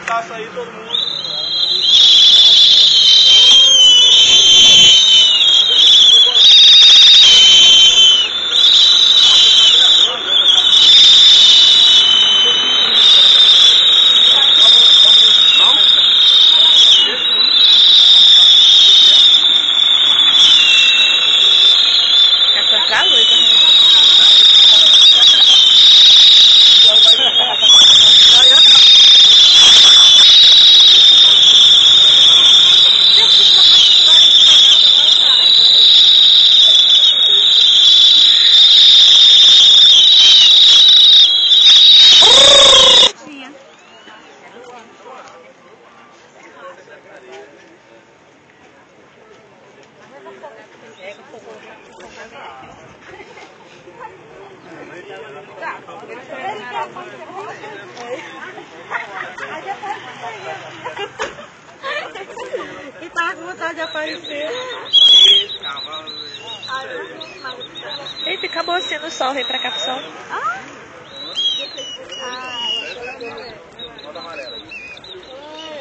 Passa aí todo mundo. E tava com vontade de aparecer. Eita, acabou assim no sol, vem pra cá pro sol.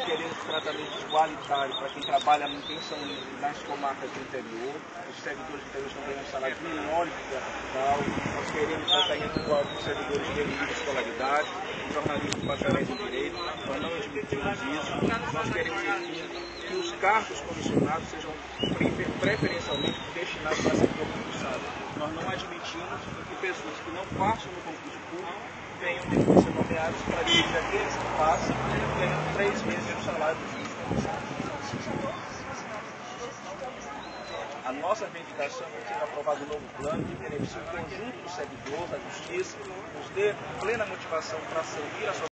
Queremos tratamentos igualitários para quem trabalha intensamente nas comarcas do interior. Os servidores do interior estão ganhando salários menores do que a capital. Nós queremos tratamento igual para os servidores de elite, escolaridade, jornalismo, bacharéis em direito. Nós não admitimos isso. Nós queremos que os cargos comissionados sejam preferencialmente destinados para servidor concursado. Nós não admitimos que pessoas que não passam no concurso público venham depois ser nomeados para dirigir aqueles que passam, ganhando 3 vezes o salário dos concursados. A nossa reivindicação é que seja aprovado um novo plano que beneficie o conjunto dos servidores, da justiça, nos dê plena motivação para servir a sua